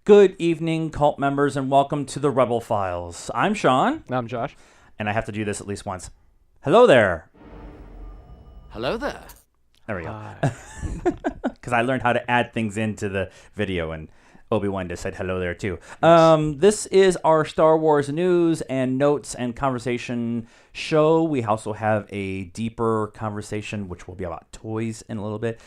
Good evening, cult members, and welcome to the Rebel Files. I'm Sean. I'm Josh. And I have to do this at least once. Hello there. Hello there. There we go. Because I learned how to add things into the video, and Obi-Wan just said hello there, too. This is our Star Wars news and notes and conversation show. We also have a deeper conversation, which will be about toys in a little bit.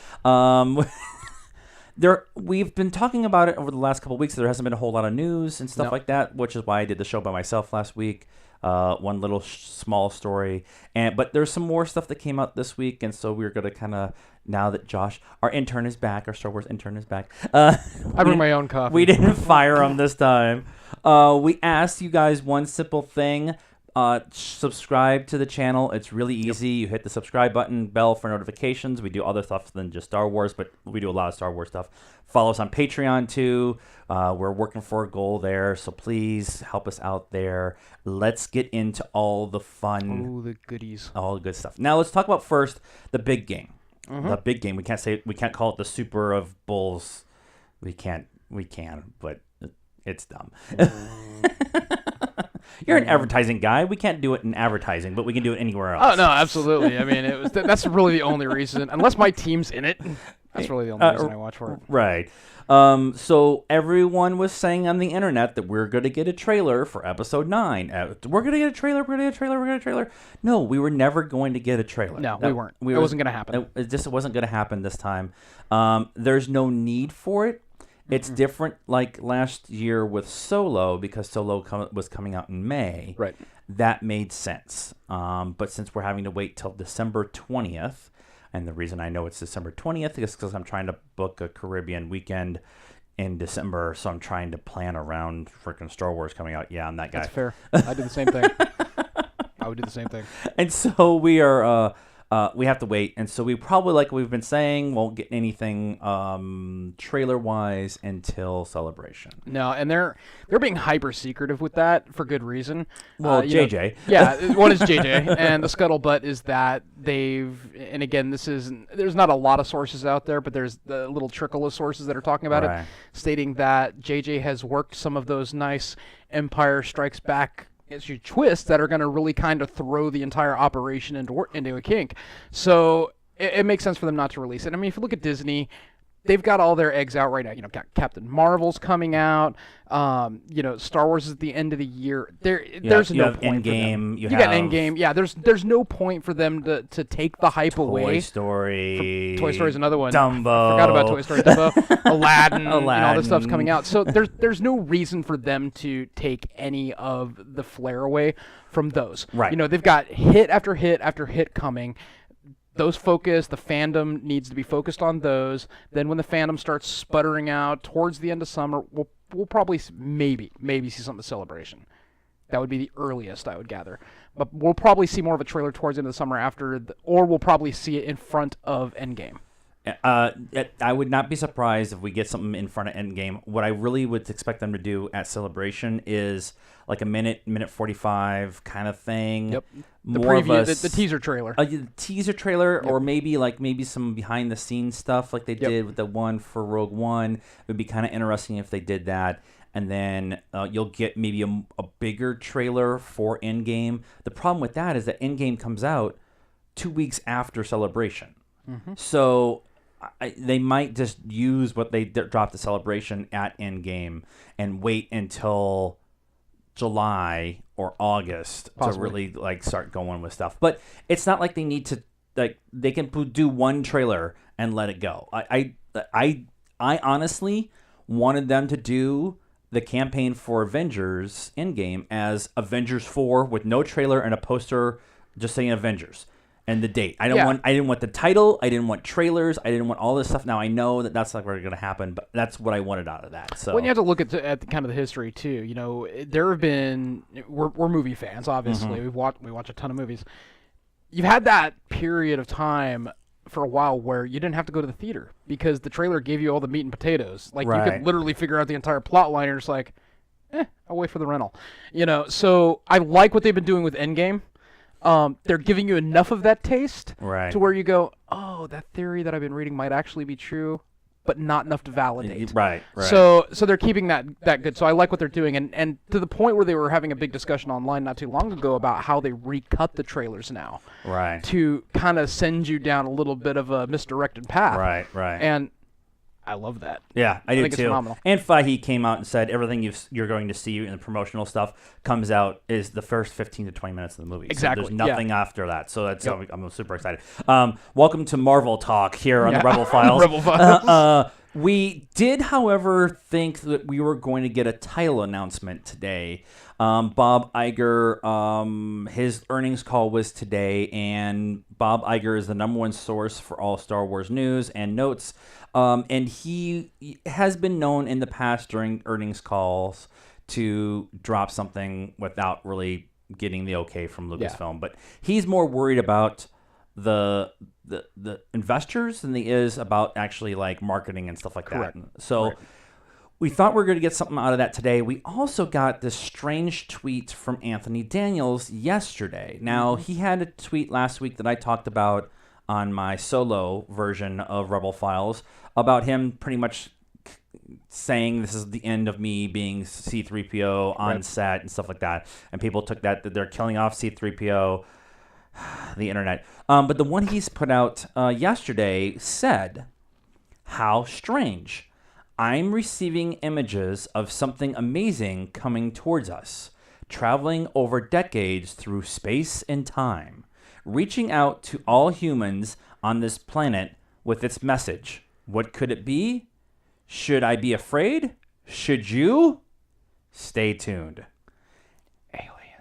We've been talking about it over the last couple of weeks. There hasn't been a whole lot of news and stuff like that, which is why I did the show by myself last week. One little small story, but there's some more stuff that came out this week, and so we're gonna kind of, now that Josh, our intern, is back, our Star Wars intern is back. I bring my own coffee. We didn't fire him this time. We asked you guys one simple thing. Subscribe to the channel. It's really easy. You hit the subscribe button, bell for notifications. We do other stuff than just Star Wars, but we do a lot of Star Wars stuff. Follow us on Patreon too. We're working for a goal there, so please help us out there. Let's get into all the fun. Oh, the goodies. All the good stuff. Now let's talk about first the big game. The big game. We can't call it the Super of Bulls. We can, but it's dumb. You're an advertising guy. We can't do it in advertising, but we can do it anywhere else. Oh, no, absolutely. I mean, that's really the only reason. Unless my team's in it, that's really the only reason I watch for it. Right. So everyone was saying on the internet that we're going to get a trailer for Episode 9. We're going to get a trailer. No, we were never going to get a trailer. No, we weren't. It wasn't going to happen. It wasn't going to happen this time. There's no need for it. It's different like last year with Solo, because Solo was coming out in May. Right. That made sense. But since we're having to wait till December 20th, and the reason I know it's December 20th is because I'm trying to book a Caribbean weekend in December, so I'm trying to plan around freaking Star Wars coming out. Yeah, I'm that guy. That's fair. I do the same thing. I would do the same thing. And so we are... we have to wait, and so we probably, like we've been saying, won't get anything trailer-wise until Celebration. No, and they're being hyper secretive with that for good reason. Well, JJ. One is JJ, and the scuttlebutt is that and again, there's not a lot of sources out there, but there's the little trickle of sources that are talking about it, stating that JJ has worked some of those nice Empire Strikes Back twists that are going to really kind of throw the entire operation into a kink. So it makes sense for them not to release it. I mean, if you look at Disney, they've got all their eggs out right now. Captain Marvel's coming out. Star Wars is at the end of the year. There's no point for them. You got Endgame. Yeah, there's no point for them to take the hype away. Toy Story. Toy Story's another one. Dumbo. Forgot about Toy Story. Dumbo. Aladdin. All this stuff's coming out. So there's no reason for them to take any of the flair away from those. Right. They've got hit after hit after hit coming. The fandom needs to be focused on those. Then when the fandom starts sputtering out towards the end of summer, we'll probably maybe see something of Celebration. That would be the earliest, I would gather. But we'll probably see more of a trailer towards the end of the summer or we'll probably see it in front of Endgame. I would not be surprised if we get something in front of Endgame. What I really would expect them to do at Celebration is like a minute 45 kind of thing. Yep. The more preview, of the teaser trailer. The teaser trailer, or maybe some behind the scenes stuff like they did with the one for Rogue One. It would be kind of interesting if they did that. And then you'll get maybe a bigger trailer for Endgame. The problem with that is that Endgame comes out 2 weeks after Celebration. So they might just use what they dropped the Celebration at Endgame and wait until July or August to really start going with stuff. But it's not like they need to, they can do one trailer and let it go. I honestly wanted them to do the campaign for Avengers Endgame as Avengers 4 with no trailer and a poster just saying Avengers and the date. I didn't want the title. I didn't want trailers. I didn't want all this stuff. Now I know that that's not going to happen, but that's what I wanted out of that. So when you have to look at the kind of the history too, there have been we're movie fans, obviously. We watch a ton of movies. You've had that period of time for a while where you didn't have to go to the theater because the trailer gave you all the meat and potatoes. You could literally figure out the entire plot line. And you're just like, I'll wait for the rental. So I like what they've been doing with Endgame. They're giving you enough of that taste to where you go, oh, that theory that I've been reading might actually be true. but not enough to validate. Right. So they're keeping that good. So I like what they're doing, and to the point where they were having a big discussion online not too long ago about how they recut the trailers now, right, to kind of send you down a little bit of a misdirected path. Right. And I love that. Yeah, I do think too. It's phenomenal. And Fahey came out and said everything you're going to see in the promotional stuff comes out is the first 15 to 20 minutes of the movie. Exactly. So there's nothing after that. So that's I'm super excited. Welcome to Marvel Talk here on the Rebel Files. Rebel Files. We did, however, think that we were going to get a title announcement today. Bob Iger, his earnings call was today, and Bob Iger is the #1 source for all Star Wars news and notes. And he has been known in the past during earnings calls to drop something without really getting the okay from Lucasfilm. But he's more worried about the investors than he is about actually like marketing and stuff like Correct. that. So we thought we were going to get something out of that today. We also got this strange tweet from Anthony Daniels yesterday. Now, he had a tweet last week that I talked about on my solo version of Rebel Files about him pretty much saying this is the end of me being C-3PO on set and stuff like that. And people took that they're killing off C-3PO, the internet. But the one he's put out yesterday said, "How strange. I'm receiving images of something amazing coming towards us, traveling over decades through space and time, reaching out to all humans on this planet with its message. What could it be? Should I be afraid? Should you? Stay tuned."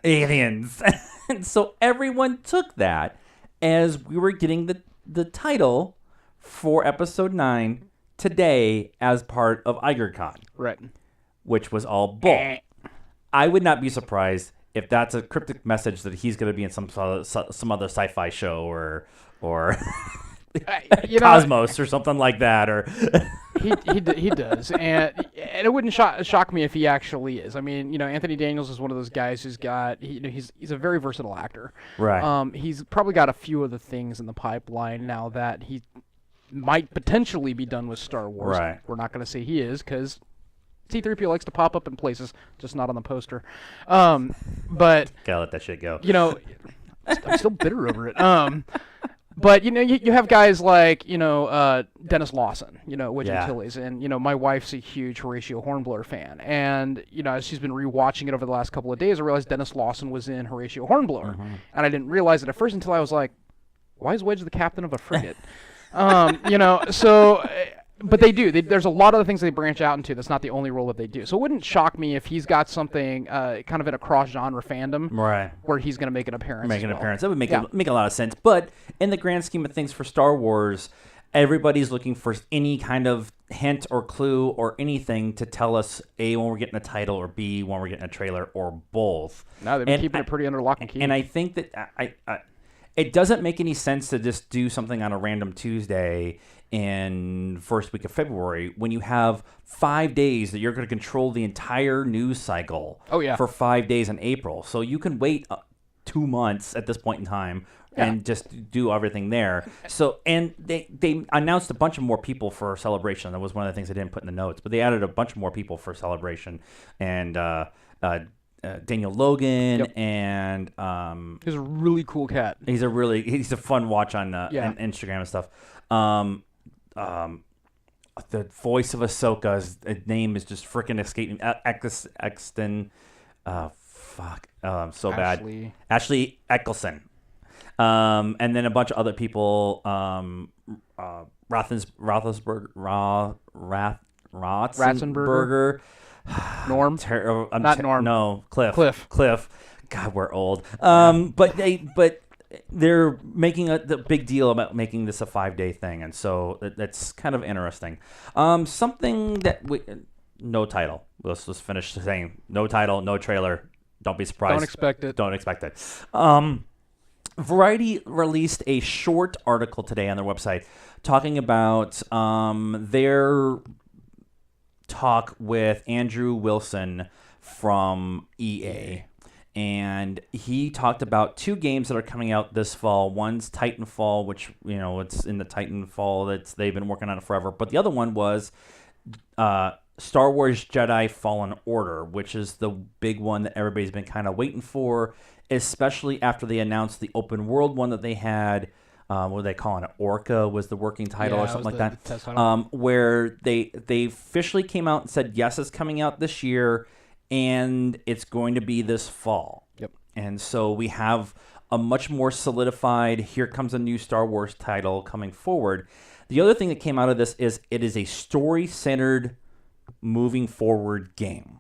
Aliens. And so everyone took that as we were getting the title for episode 9 today as part of IgerCon. Right. Which was all bull. I would not be surprised if that's a cryptic message that he's going to be in some other sci-fi show or Cosmos or something like that, or he does, and it wouldn't shock me if he actually is. I mean, Anthony Daniels is one of those guys who's got he's a very versatile actor. Right. He's probably got a few other things in the pipeline now that he might potentially be done with Star Wars. Right. We're not going to say he is because C-3PO likes to pop up in places, just not on the poster. But gotta let that shit go. I'm still bitter over it. But you have guys like Dennis Lawson, Wedge Antilles, and my wife's a huge Horatio Hornblower fan, and as she's been rewatching it over the last couple of days, I realized Dennis Lawson was in Horatio Hornblower, and I didn't realize it at first until I was like, why is Wedge the captain of a frigate? So. But they do. There's a lot of the things they branch out into. That's not the only role that they do. So it wouldn't shock me if he's got something kind of in a cross-genre fandom, right, where he's going to make an appearance. That would make a lot of sense. But in the grand scheme of things for Star Wars, everybody's looking for any kind of hint or clue or anything to tell us A, when we're getting a title, or B, when we're getting a trailer, or both. No, they've been keeping it pretty under lock and key. And I think that it doesn't make any sense to just do something on a random Tuesday in first week of February when you have 5 days that you're going to control the entire news cycle for 5 days in April. So you can wait 2 months at this point in time and just do everything there. So, and they announced a bunch of more people for Celebration. That was one of the things I didn't put in the notes, but they added a bunch of more people for Celebration. And Daniel Logan and he's a really cool cat. He's a fun watch on Instagram and stuff. The voice of Ahsoka's name is just freaking escaping. Exton, so bad. Ashley Eccleston. And then a bunch of other people. Ratzenberger. Norm? Not Norm. No, Cliff. God, we're old. But they're making the big deal about making this a 5-day thing, and so that's kind of interesting. Something that no title. Let's just finish saying no title, no trailer. Don't be surprised. Don't expect it. Variety released a short article today on their website talking about their talk with Andrew Wilson from EA. and he talked about 2 games that are coming out this fall. One's Titanfall, which it's in the Titanfall they've been working on it forever, but the other one was Star Wars Jedi Fallen Order, which is the big one that everybody's been kind of waiting for, especially after they announced the open world one that they had. What are they calling it? Orca was the working title or something like that. Where they officially came out and said, yes, it's coming out this year, and it's going to be this fall. Yep. And so we have a much more solidified, here comes a new Star Wars title coming forward. The other thing that came out of this is it is a story-centered, moving forward game.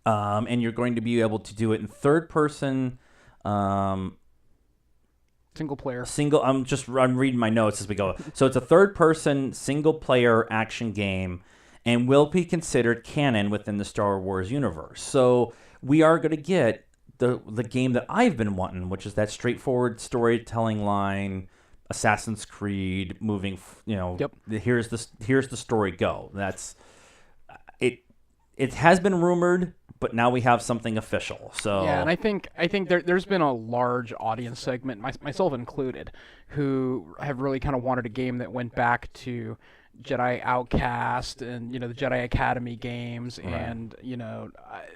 And you're going to be able to do it in third person, single player. I'm reading my notes as we go. So it's a third person single player action game and will be considered canon within the Star Wars universe. So we are going to get the game that I've been wanting, which is that straightforward storytelling line, Assassin's Creed, moving, Yep. Here's the story go. That's it. It has been rumored, but now we have something official. So yeah, and I think there's been a large audience segment, myself included, who have really kind of wanted a game that went back to Jedi Outcast and the Jedi Academy games, right. And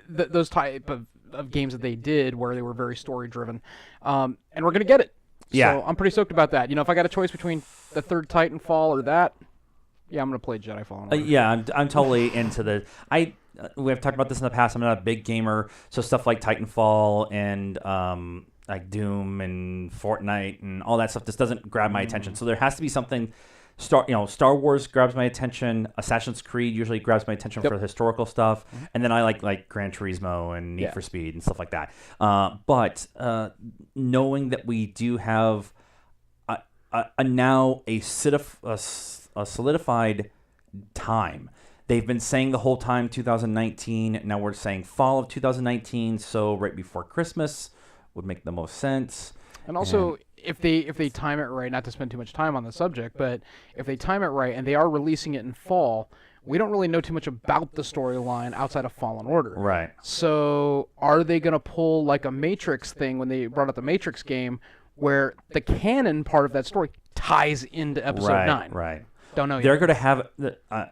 those type of games that they did where they were very story driven, and we're gonna get it. Yeah, so I'm pretty stoked about that. If I got a choice between the third Titanfall or that, yeah, I'm gonna play Jedi Fallen Order. Yeah, I'm totally into the we've talked about this in the past. I'm not a big gamer, so stuff like Titanfall and like Doom and Fortnite and all that stuff just doesn't grab my attention. So there has to be something. Star Wars grabs my attention. Assassin's Creed usually grabs my attention for the historical stuff, and then I like Gran Turismo and Need for Speed and stuff like that. But knowing that we do have now a solidified time. They've been saying the whole time 2019. Now we're saying fall of 2019. So right before Christmas would make the most sense. And also, if they time it right, not to spend too much time on the subject, but if they time it right and they are releasing it in fall, we don't really know too much about the storyline outside of Fallen Order. Right. So are they going to pull like a Matrix thing when they brought out the Matrix game, where the canon part of that story ties into Episode 9? Right. Don't know yet. They're going to have,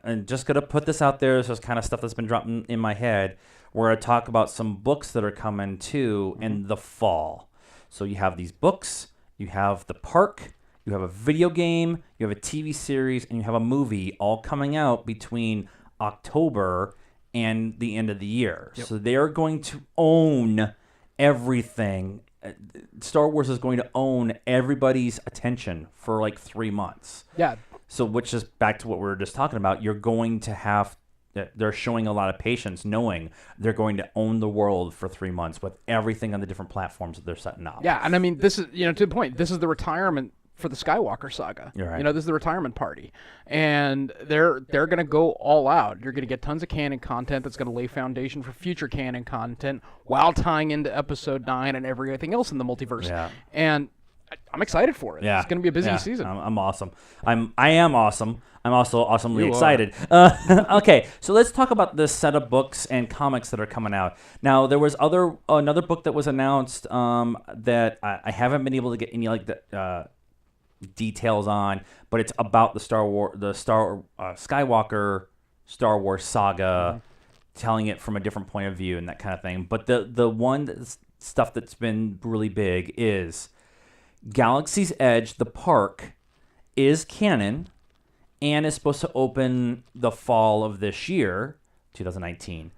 and just going to put this out there, this is kind of stuff that's been dropping in my head, where I talk about some books that are coming too in the fall. So you have these books, you have the park, you have a video game, you have a TV series, and you have a movie all coming out between October and the end of the year. Yep. So they are going to own everything. Star Wars is going to own everybody's attention for like 3 months. Yeah. So which is back to what we were just talking about. You're going to have, they're showing a lot of patience knowing they're going to own the world for 3 months with everything on the different platforms that they're setting up. Yeah, and I mean, this is, to the point, this is the retirement for the Skywalker saga. You're right. This is the retirement party. And they're going to go all out. You're going to get tons of canon content that's going to lay foundation for future canon content while tying into Episode 9 and everything else in the multiverse. Yeah. And I'm excited for it. Yeah. It's going to be a busy season. I'm awesome. I am awesome. I'm also awesomely excited. Okay, so let's talk about this set of books and comics that are coming out. Now, there was another book that was announced that I haven't been able to get any details on, but it's about the Skywalker Star Wars saga, telling it from a different point of view and that kind of thing. But the stuff that's been really big is Galaxies Edge, the park, is canon and is supposed to open the fall of this year, 2019.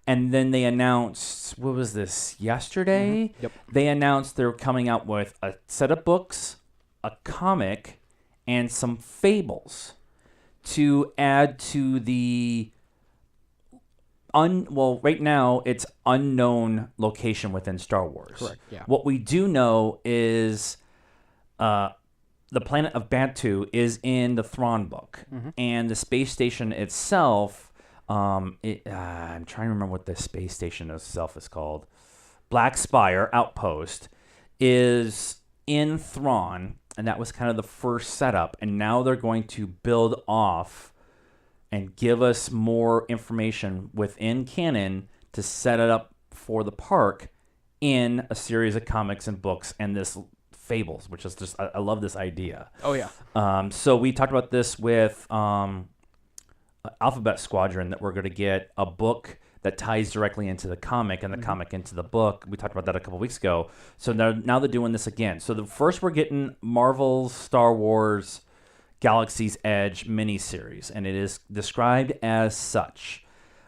And then they announced, what was this, yesterday? Yep. They announced they're coming out with a set of books, a comic, and some fables to add to the right now it's unknown location within Star Wars. Correct, yeah. What we do know is the planet of Bantu is in the Thrawn book, and the space station itself, I'm trying to remember what the space station itself is called. Black Spire Outpost is in Thrawn, and that was kind of the first setup. And now they're going to build off and give us more information within canon to set it up for the park in a series of comics and books, and this Fables, which is just I love this idea. Oh yeah. So we talked about this with Alphabet Squadron, that we're going to get a book that ties directly into the comic and the comic into the book. We talked about that a couple weeks ago. So now they're doing this again. So first we're getting Marvel's Star Wars Galaxies Edge miniseries, and it is described as such.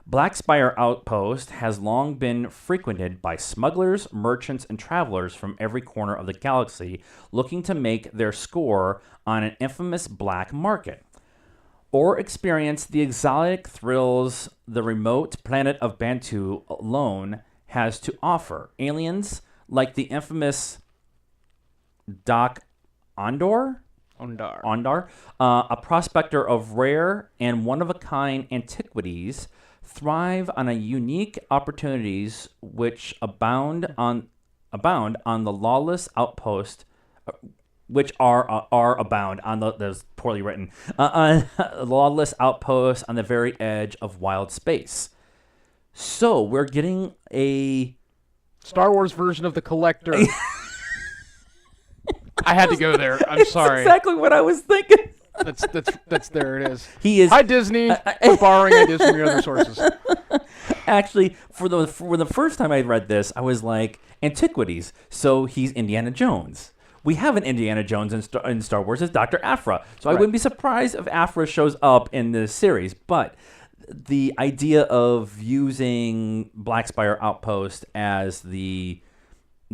Black Spire Outpost has long been frequented by smugglers, merchants, and travelers from every corner of the galaxy looking to make their score on an infamous black market, or experience the exotic thrills the remote planet of Bantu alone has to offer. Aliens like the infamous Doc Ondar, a prospector of rare and one-of-a-kind antiquities, thrive on a unique opportunities which abound on the lawless outpost, which abound on that's poorly written, on lawless outpost on the very edge of wild space. So we're getting a Star Wars version of the Collector. I had to go there. I'm sorry. That's exactly what I was thinking. That's there it is. He is. Hi Disney. We're borrowing ideas from your other sources. Actually, for the first time I read this, I was like, antiquities. So he's Indiana Jones. We have an Indiana Jones in Star Wars as Dr. Aphra. So I wouldn't be surprised if Aphra shows up in this series. But the idea of using Black Spire Outpost as the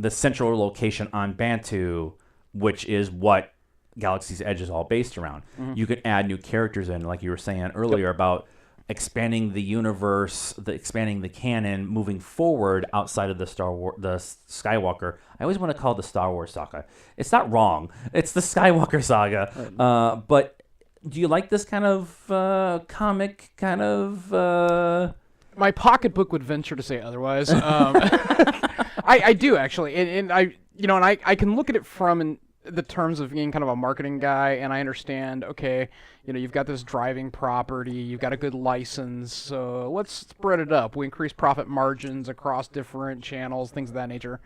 central location on Bantu, which is what Galaxy's Edge is all based around. You could add new characters in, like you were saying earlier, about expanding the universe, expanding the canon, moving forward outside of the Skywalker. I always want to call it the Star Wars saga. It's not wrong. It's the Skywalker saga. But do you like this kind of comic? Kind of. My pocketbook would venture to say otherwise. I do actually, and I can look at it from the terms of being kind of a marketing guy, and I understand, okay, you've got this driving property, you've got a good license, so let's spread it up. We increase profit margins across different channels, things of that nature.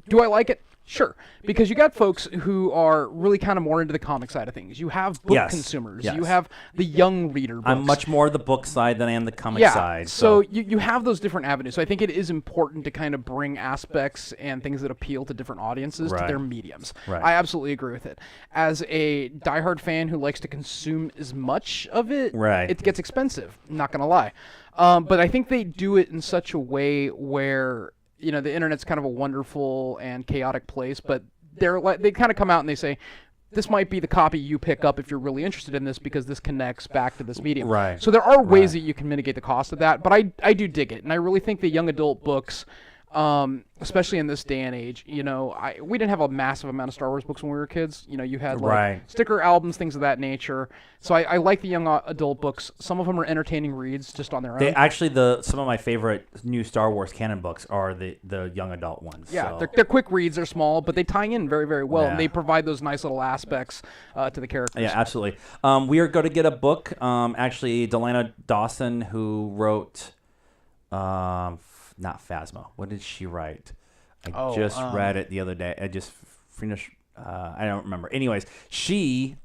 Do I like it? Sure, because you got folks who are really kind of more into the comic side of things. You have book consumers. Yes. You have the young reader books. I'm much more the book side than I am the comic side. So you have those different avenues. So I think it is important to kind of bring aspects and things that appeal to different audiences to their mediums. Right. I absolutely agree with it. As a diehard fan who likes to consume as much of it, it gets expensive. I'm not going to lie. But I think they do it in such a way where the internet's kind of a wonderful and chaotic place, but they kind of come out and they say, this might be the copy you pick up if you're really interested in this because this connects back to this medium. Right. So there are ways that you can mitigate the cost of that, but I do dig it, and I really think the young adult books, especially in this day and age, we didn't have a massive amount of Star Wars books when we were kids. You had sticker albums, things of that nature. So I like the young adult books. Some of them are entertaining reads just on their own. Some of my favorite new Star Wars canon books are the young adult ones. Yeah, they're quick reads. They're small, but they tie in very, very well, and they provide those nice little aspects to the characters. Yeah, absolutely. We are going to get a book. Actually, Delana Dawson, who wrote, not Phasma. What did she write? I just read it the other day. I just finished. I don't remember. Anyways, she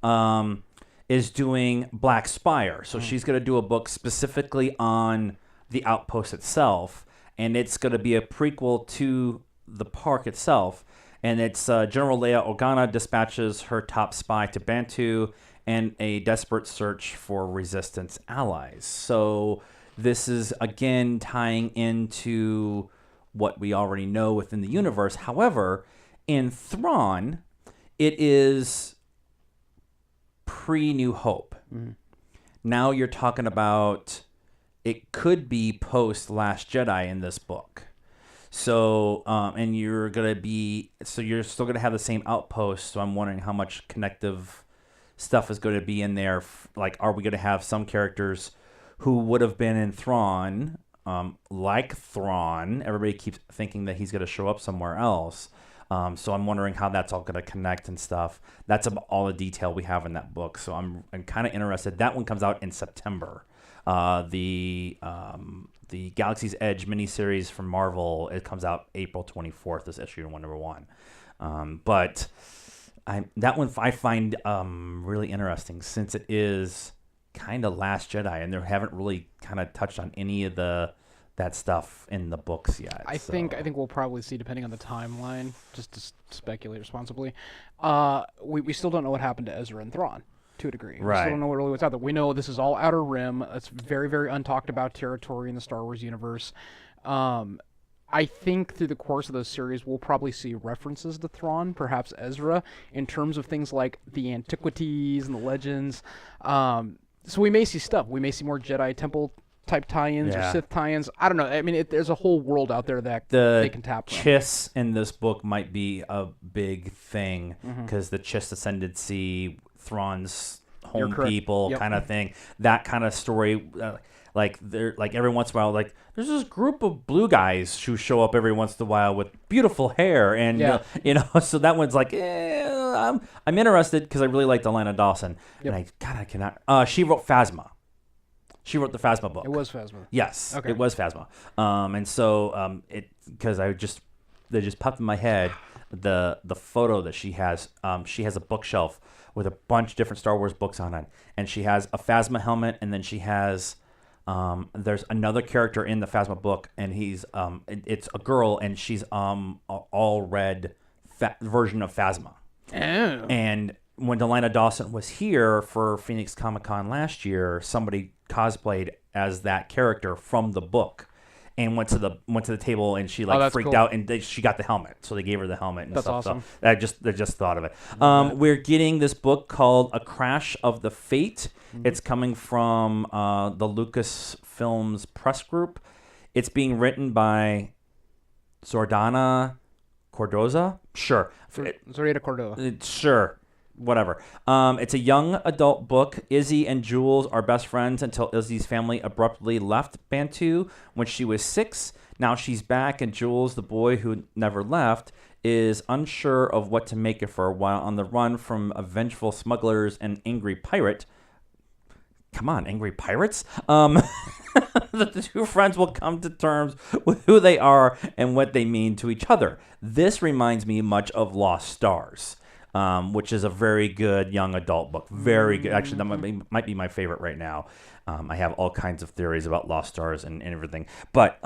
is doing Black Spire, so she's going to do a book specifically on the outpost itself, and it's going to be a prequel to the park itself. And it's General Leia Organa dispatches her top spy to Bantu and a desperate search for resistance allies. So this is again tying into what we already know within the universe. However, in Thrawn, it is pre-New Hope. Now you're talking about it could be post-Last Jedi in this book. So, and you're still going to have the same outpost. So I'm wondering how much connective stuff is going to be in there. Like, are we going to have some characters who would have been in Thrawn, like Thrawn? Everybody keeps thinking that he's going to show up somewhere else. So I'm wondering how that's all going to connect and stuff. That's all the detail we have in that book. So I'm kind of interested. That one comes out in September. The the Galaxies Edge miniseries from Marvel. It comes out April 24th. This issue number 1. But that one I find really interesting since it is kind of Last Jedi, and they haven't really kind of touched on any of that stuff in the books yet. I think we'll probably see, depending on the timeline, just to speculate responsibly. We still don't know what happened to Ezra and Thrawn, to a degree. Right. We still don't know really what's out there. We know this is all Outer Rim. It's very, very untalked about territory in the Star Wars universe. I think through the course of those series, we'll probably see references to Thrawn, perhaps Ezra, in terms of things like the antiquities and the legends. So we may see stuff. We may see more Jedi Temple type tie-ins or Sith tie-ins. I don't know. I mean, there's a whole world out there that they can tap from. Chiss in this book might be a big thing because the Chiss Ascendancy, Thrawn's home people kind of thing. That kind of story. Like every once in a while, like there's this group of blue guys who show up every once in a while with beautiful hair, and so that one's like, I'm interested because I really like Elena Dawson, and I cannot. She wrote Phasma. She wrote the Phasma book. It was Phasma. Yes, okay. It was Phasma. And so because they just popped in my head the photo that she has. She has a bookshelf with a bunch of different Star Wars books on it, and she has a Phasma helmet, and then she has. There's another character in the Phasma book, and it's a girl, and she's all red version of Phasma. Oh. And when Delana Dawson was here for Phoenix Comic Con last year, somebody cosplayed as that character from the book, and went to the table, and she freaked out, and she got the helmet, so they gave her the helmet and that's stuff. Awesome. So I just thought of it. We're getting this book called A Crash of the Fate. It's coming from the Lucasfilms press group. It's being written by Zordana Cordoza. Sure. Zorita Cordova. Sure. Whatever. It's a young adult book. Izzy and Jules are best friends until Izzy's family abruptly left Bantu when she was 6. Now she's back, and Jules, the boy who never left, is unsure of what to make of her while on the run from vengeful smugglers and angry pirate. Come on, angry pirates? The two friends will come to terms with who they are and what they mean to each other. This reminds me much of Lost Stars, which is a very good young adult book. Very good. Actually, that might be my favorite right now. I have all kinds of theories about Lost Stars and everything. But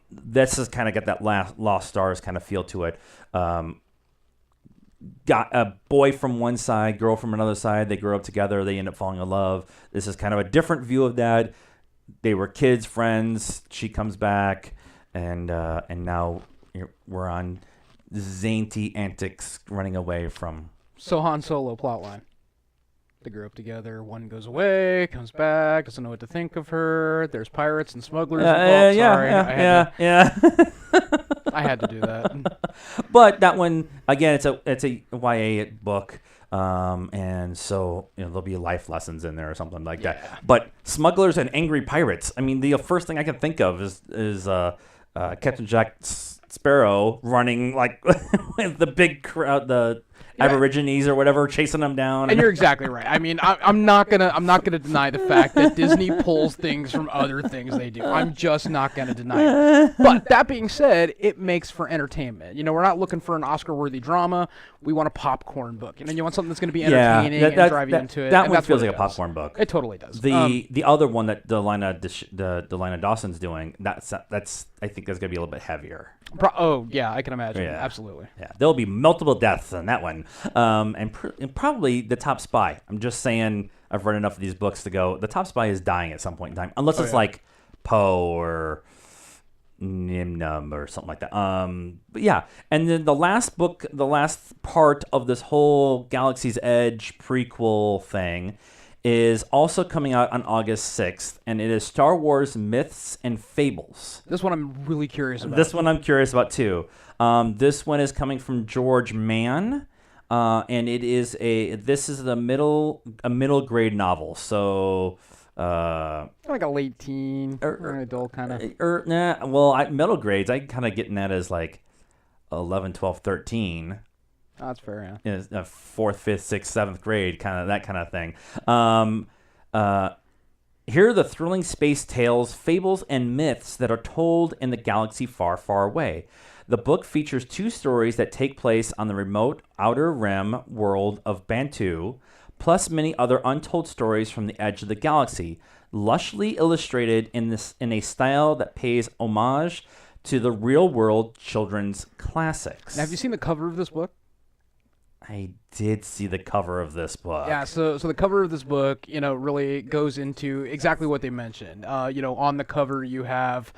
this has kind of got that Lost Stars kind of feel to it. Got a boy from one side, girl from another side. They grow up together. They end up falling in love. This is kind of a different view of that. They were kids, friends. She comes back, and now we're on zany antics running away from. So Han Solo plotline. They grew up together. One goes away, comes back, doesn't know what to think of her. There's pirates and smugglers involved. Yeah. I had to do that. But that one again, it's a YA book, and so there'll be life lessons in there or something like that. But smugglers and angry pirates. I mean, the first thing I can think of is Captain Jack Sparrow running like with the big crowd, the Aborigines or whatever, chasing them down. And you're exactly right. I mean, I'm not gonna deny the fact that Disney pulls things from other things they do. I'm just not gonna deny it. But that being said, it makes for entertainment. We're not looking for an Oscar-worthy drama. We want a popcorn book. You want something that's going to be entertaining and drive you into it. That one feels like a popcorn book. It totally does. The other one that Delina Dawson's doing, that's I think that's going to be a little bit heavier. I can imagine. Yeah. Absolutely. Yeah, there'll be multiple deaths in that one, and probably the top spy. I'm just saying, I've read enough of these books to go. The top spy is dying at some point in time, unless it's like Poe or Nimnum or something like that. But yeah, and then the last part of this whole Galaxy's Edge prequel thing is also coming out on August 6th, and it is Star Wars Myths and Fables. This one I'm really curious about. This one I'm curious about too. This one is coming from George Mann, and this is a middle grade novel. So like a late teen or an adult kind of. Middle grades, I kind of getting that as like 11, 12, 13. Oh, that's fair, yeah. 4th, 5th, 6th, 7th grade, that kind of thing. Here are the thrilling space tales, fables, and myths that are told in the galaxy far, far away. The book features 2 stories that take place on the remote outer rim world of Bantu, plus many other untold stories from the edge of the galaxy, lushly illustrated in a style that pays homage to the real-world children's classics. Now, have you seen the cover of this book? I did see the cover of this book. Yeah, so the cover of this book, really goes into exactly what they mentioned. On the cover you have,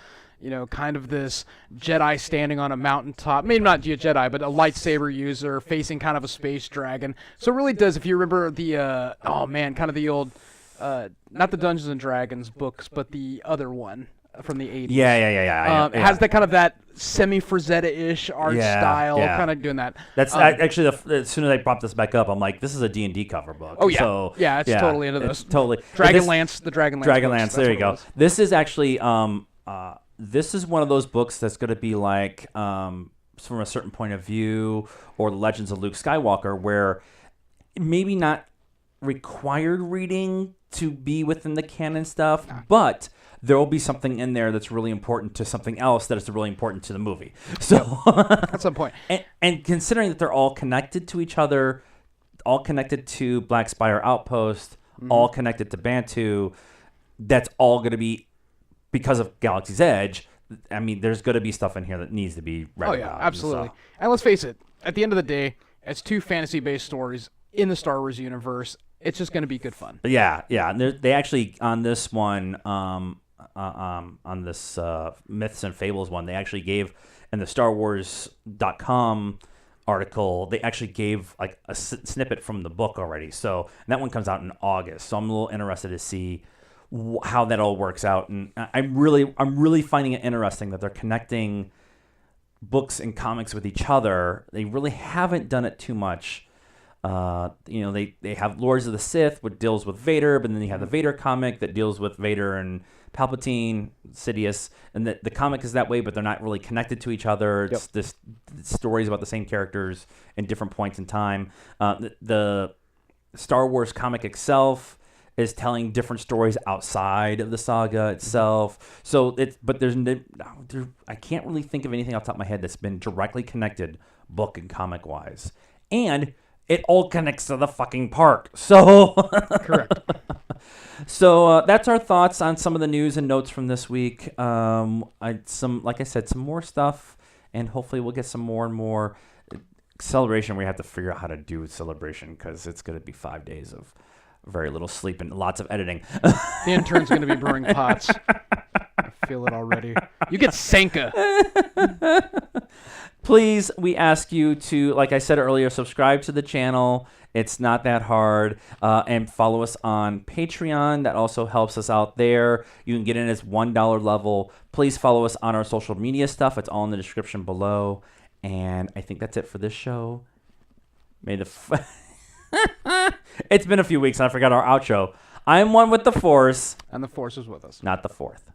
kind of this Jedi standing on a mountaintop. Maybe not a Jedi, but a lightsaber user facing kind of a space dragon. So it really does, if you remember the, kind of the old, not the Dungeons and Dragons books, but the other one from the 80s. Yeah. It has that kind of that semi-Frazetta-ish art style, kind of doing that. That's actually, as soon as I brought this back up, I'm like, this is a D&D cover book. Oh, yeah. So, it's totally into this. Totally. Dragonlance, the Dragonlance. Dragonlance, there you go. This is actually, this is one of those books that's going to be like, from a certain point of view, or the Legends of Luke Skywalker, where maybe not required reading to be within the canon stuff, but there will be something in there that's really important to something else that is really important to the movie. So at some point. And considering that they're all connected to each other, all connected to Black Spire Outpost, all connected to Bantu, that's all going to be, because of Galaxy's Edge, I mean, there's going to be stuff in here that needs to be read about. Absolutely. So. And let's face it, at the end of the day, it's 2 fantasy-based stories in the Star Wars universe. It's just going to be good fun. Yeah. And they actually, on this one, on this Myths and Fables one, they actually gave, in the StarWars.com article, they actually gave like a snippet from the book already. So that one comes out in August. So I'm a little interested to see how that all works out. And I'm really finding it interesting that they're connecting books and comics with each other. They really haven't done it too much. They have Lords of the Sith, which deals with Vader, but then they have the Vader comic that deals with Vader and Palpatine, Sidious, and the comic is that way, but they're not really connected to each other. It's this stories about the same characters in different points in time. The Star Wars comic itself is telling different stories outside of the saga itself. So I can't really think of anything off the top of my head that's been directly connected book and comic wise. And it all connects to the fucking park. So correct. So that's our thoughts on some of the news and notes from this week. Like I said, some more stuff, and hopefully we'll get some more and more Celebration. We have to figure out how to do Celebration because it's going to be 5 days of very little sleep and lots of editing. The intern's going to be brewing pots. I feel it already. You get Sanka. Please, we ask you to, like I said earlier, subscribe to the channel. It's not that hard. And follow us on Patreon. That also helps us out there. You can get in as $1 level. Please follow us on our social media stuff. It's all in the description below. And I think that's it for this show. It's been a few weeks and I forgot our outro. I'm one with the Force. And the Force is with us. Not the fourth.